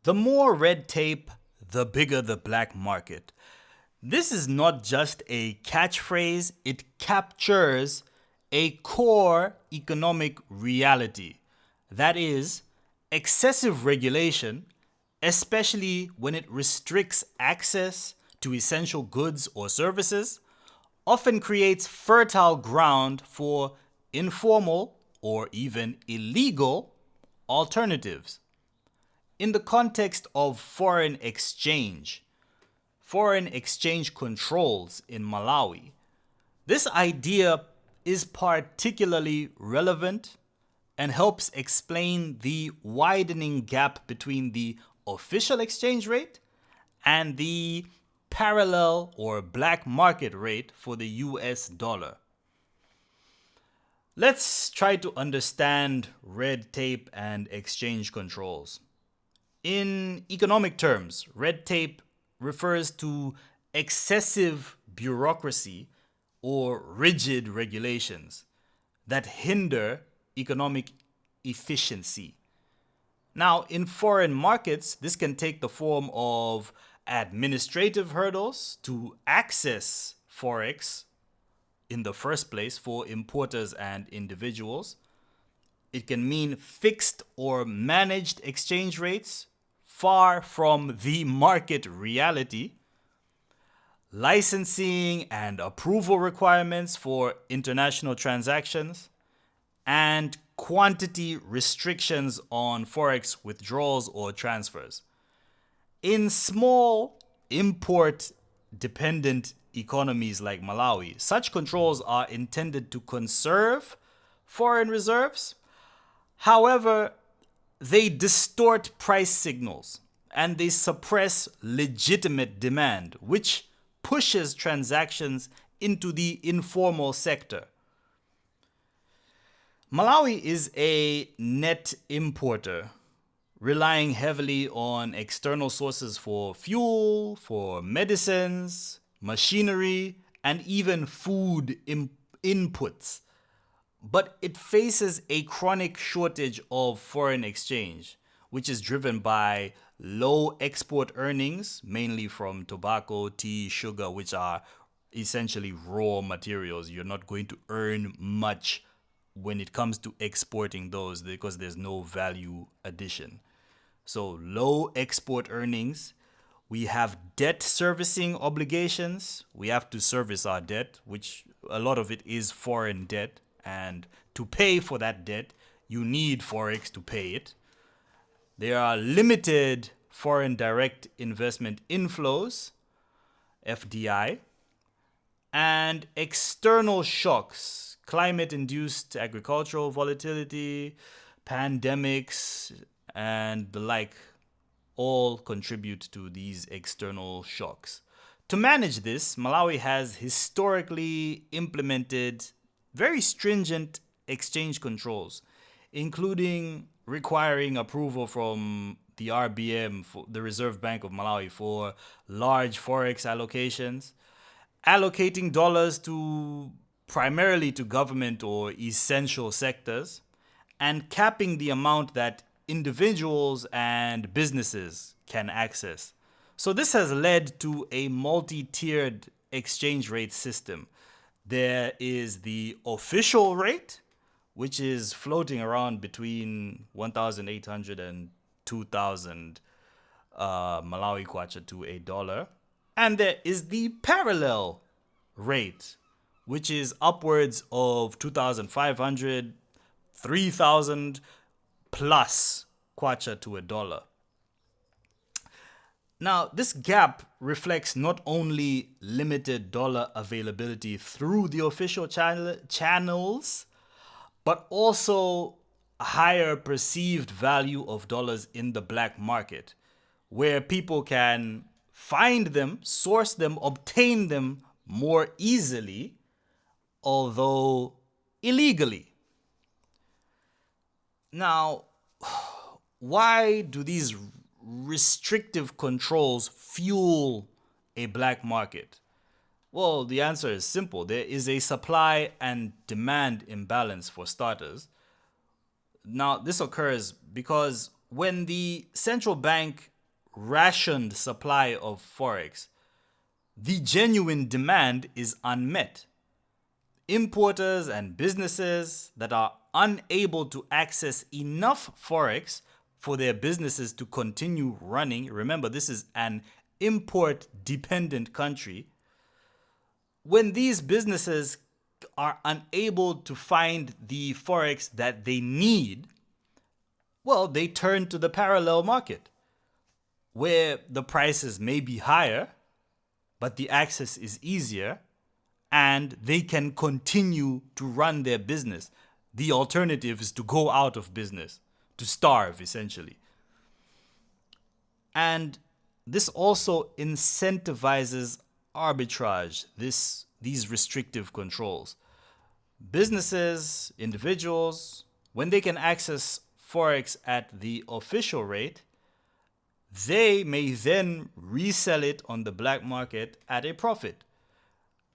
The more red tape, the bigger the black market. This is not just a catchphrase, it captures a core economic reality. That is, excessive regulation, especially when it restricts access to essential goods or services, often creates fertile ground for informal or even illegal alternatives. In the context of foreign exchange controls in Malawi, this idea is particularly relevant and helps explain the widening gap between the official exchange rate and the parallel or black market rate for the US dollar. Let's try to understand red tape and exchange controls. In economic terms, red tape refers to excessive bureaucracy or rigid regulations that hinder economic efficiency. Now, in foreign markets, this can take the form of administrative hurdles to access Forex in the first place for importers and individuals. It can mean fixed or managed exchange rates far from the market reality, licensing and approval requirements for international transactions, and quantity restrictions on Forex withdrawals or transfers. In small import dependent economies like Malawi, such controls are intended to conserve foreign reserves. However, they distort price signals and they suppress legitimate demand, which pushes transactions into the informal sector. Malawi is a net importer, relying heavily on external sources for fuel, for medicines, machinery, and even food inputs. But it faces a chronic shortage of foreign exchange, which is driven by low export earnings, mainly from tobacco, tea, sugar, which are essentially raw materials. You're not going to earn much when it comes to exporting those because there's no value addition. So low export earnings. We have debt servicing obligations. We have to service our debt, which a lot of it is foreign debt. And to pay for that debt, you need Forex to pay it. There are limited foreign direct investment inflows, FDI, and external shocks, climate-induced agricultural volatility, pandemics, and the like all contribute to these external shocks. To manage this, Malawi has historically implemented very stringent exchange controls, including requiring approval from the RBM, the Reserve Bank of Malawi, for large Forex allocations, allocating dollars to primarily to government or essential sectors, and capping the amount that individuals and businesses can access. So this has led to a multi-tiered exchange rate system. There is the official rate, which is floating around between 1,800 and 2,000 Malawi kwacha to a dollar. And there is the parallel rate, which is upwards of 2,500, 3,000 plus kwacha to a dollar. Now, this gap reflects not only limited dollar availability through the official channels, but also higher perceived value of dollars in the black market, where people can find them, source them, obtain them more easily, although illegally. Now, why do these restrictive controls fuel a black market? Well, the answer is simple. There is a supply and demand imbalance for starters. Now, this occurs because when the central bank rationed supply of Forex, the genuine demand is unmet. Importers and businesses that are unable to access enough Forex for their businesses to continue running, remember, this is an import dependent country. When these businesses are unable to find the Forex that they need, well, they turn to the parallel market where the prices may be higher, but the access is easier and they can continue to run their business. The alternative is to go out of business, to starve essentially. And this also incentivizes arbitrage, these restrictive controls. Businesses, individuals, when they can access Forex at the official rate, they may then resell it on the black market at a profit.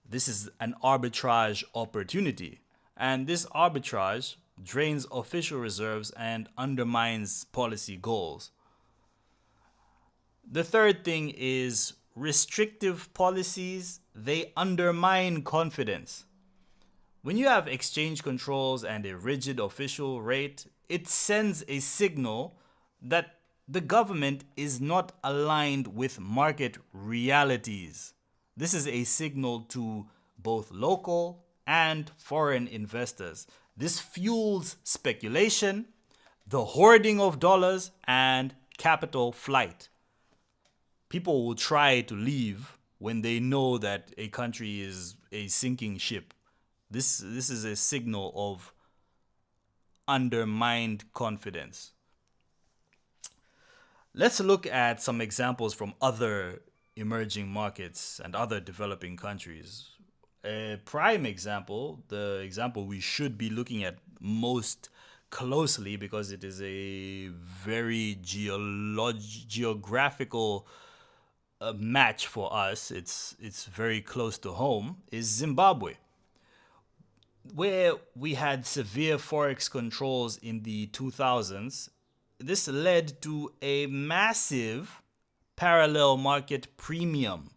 This is an arbitrage opportunity. And this arbitrage drains official reserves and undermines policy goals. The third thing is restrictive policies. They undermine confidence. When you have exchange controls and a rigid official rate, it sends a signal that the government is not aligned with market realities. This is a signal to both local and foreign investors. This fuels speculation, the hoarding of dollars, and capital flight. People will try to leave when they know that a country is a sinking ship. This is a signal of undermined confidence. Let's look at some examples from other emerging markets and other developing countries. A prime example, the example we should be looking at most closely because it is a very geographical match for us, it's very close to home, is Zimbabwe, where we had severe Forex controls in the 2000s. This led to a massive parallel market premium.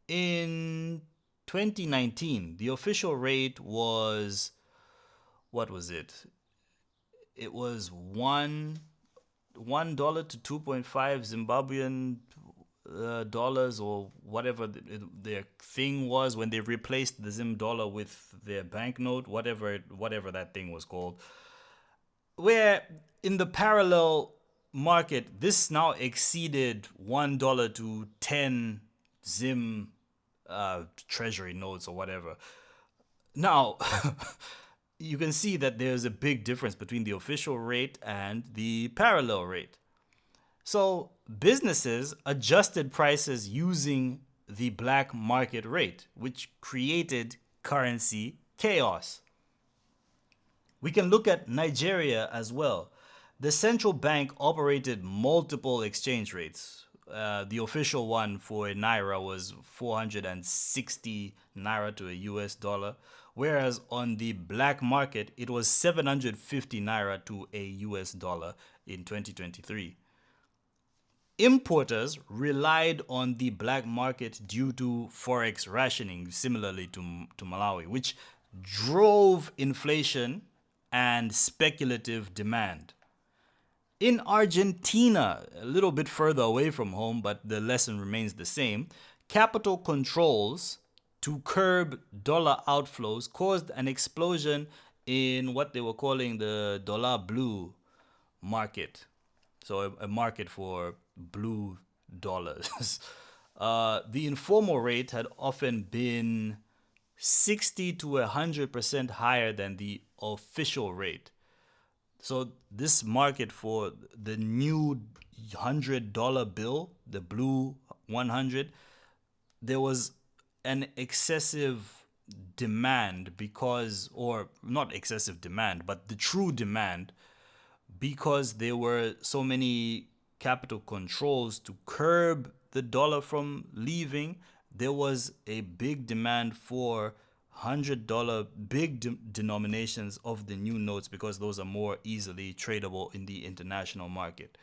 In 2019, the official rate was, what was it? It was $1 to 2.5 Zimbabwean dollars, or whatever their thing was when they replaced the Zim dollar with their banknote, whatever that thing was called. Where in the parallel market, this now exceeded $1 to 10 Zim treasury notes or whatever. Now, you can see that there's a big difference between the official rate and the parallel rate. So businesses adjusted prices using the black market rate, which created currency chaos. We can look at Nigeria as well. The central bank operated multiple exchange rates. The official one for a naira was 460 naira to a US dollar, whereas on the black market, it was 750 naira to a US dollar in 2023. Importers relied on the black market due to Forex rationing, similarly to Malawi, which drove inflation and speculative demand. In Argentina, a little bit further away from home, but the lesson remains the same, capital controls to curb dollar outflows caused an explosion in what they were calling the dollar blue market. So a market for blue dollars. The informal rate had often been 60 to 100% higher than the official rate. So this market for the new $100 bill, the blue 100, there was an excessive demand because, or not excessive demand, but the true demand, because there were so many capital controls to curb the dollar from leaving. There was a big demand for $100 big denominations of the new notes because those are more easily tradable in the international market.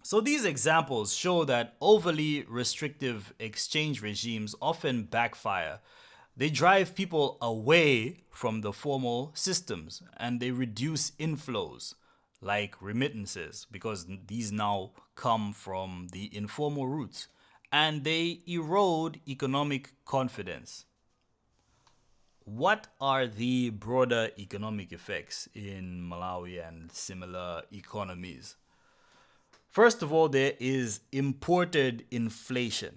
So these examples show that overly restrictive exchange regimes often backfire. They drive people away from the formal systems and they reduce inflows like remittances because these now come from the informal routes and they erode economic confidence. What are the broader economic effects in Malawi and similar economies? First of all, there is imported inflation.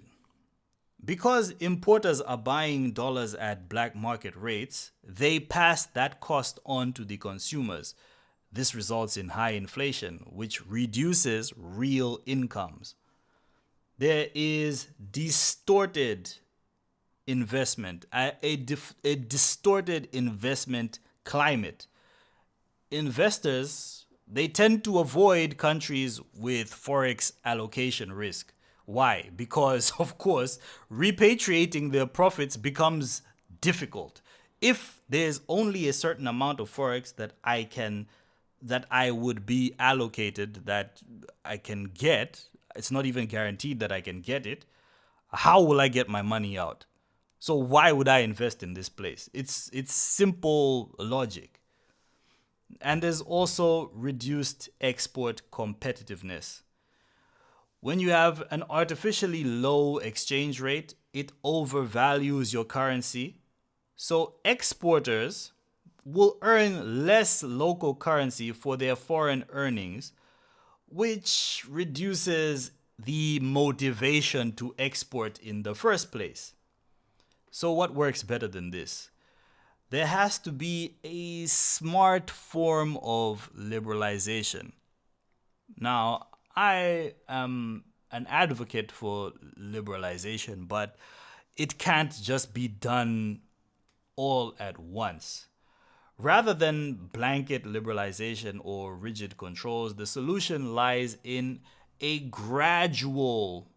Because importers are buying dollars at black market rates, they pass that cost on to the consumers. This results in high inflation, which reduces real incomes. There is distorted investment, a distorted investment climate. Investors, they tend to avoid countries with forex allocation risk. Why? Because, of course, repatriating their profits becomes difficult. If there's only a certain amount of forex that I would be allocated, that I can get, it's not even guaranteed that I can get it. How will I get my money out? So why would I invest in this place? It's simple logic. And there's also reduced export competitiveness. When you have an artificially low exchange rate, it overvalues your currency. So exporters will earn less local currency for their foreign earnings, which reduces the motivation to export in the first place. So what works better than this? There has to be a smart form of liberalization. Now, I am an advocate for liberalization, but it can't just be done all at once. Rather than blanket liberalization or rigid controls, the solution lies in a gradual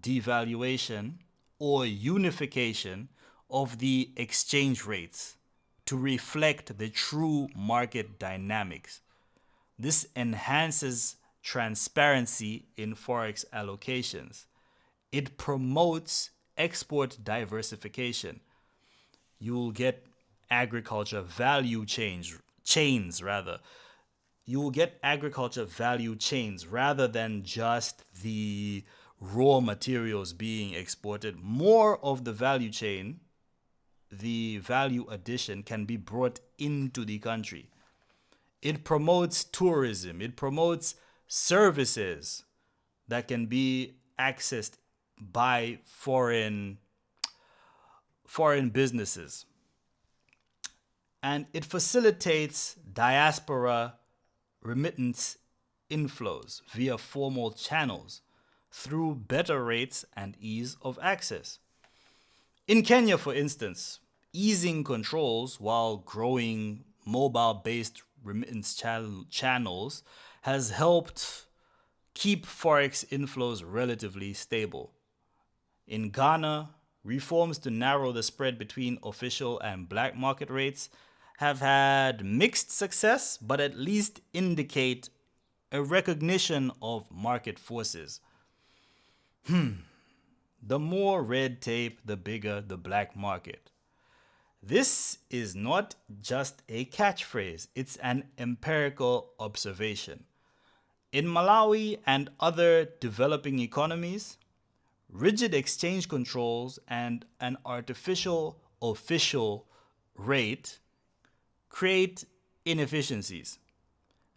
devaluation or unification of the exchange rates to reflect the true market dynamics. This enhances transparency in forex allocations. It promotes export diversification. You will get agriculture value chains rather. You will get agriculture value chains rather than just the raw materials being exported. More of the value chain, the value addition, can be brought into the country. It promotes tourism. It promotes services that can be accessed by foreign businesses. And it facilitates diaspora remittance inflows via formal channels through better rates and ease of access. In Kenya, for instance, easing controls while growing mobile-based remittance channels has helped keep forex inflows relatively stable. In Ghana, reforms to narrow the spread between official and black market rates have had mixed success, but at least indicate a recognition of market forces. The more red tape, the bigger the black market. This is not just a catchphrase, it's an empirical observation. In Malawi and other developing economies, rigid exchange controls and an artificial official rate create inefficiencies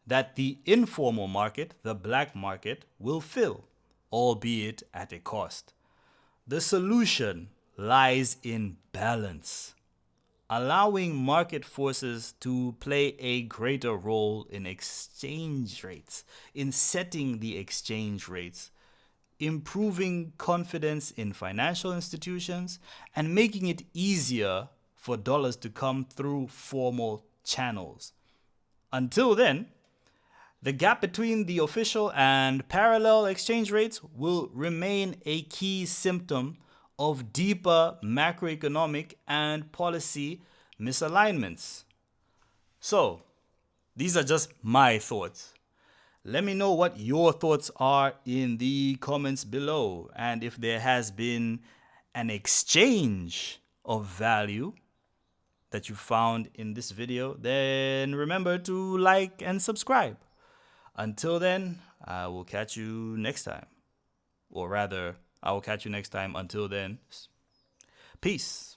that the informal market, the black market, will fill, albeit at a cost. The solution lies in balance, allowing market forces to play a greater role in exchange rates, in setting the exchange rates, improving confidence in financial institutions, and making it easier for dollars to come through formal channels. Until then, the gap between the official and parallel exchange rates will remain a key symptom of deeper macroeconomic and policy misalignments. So, these are just my thoughts. Let me know what your thoughts are in the comments below, and if there has been an exchange of value that you found in this video, then remember to like and subscribe. Until then, I will catch you next time. Or rather, I will catch you next time. Until then, peace.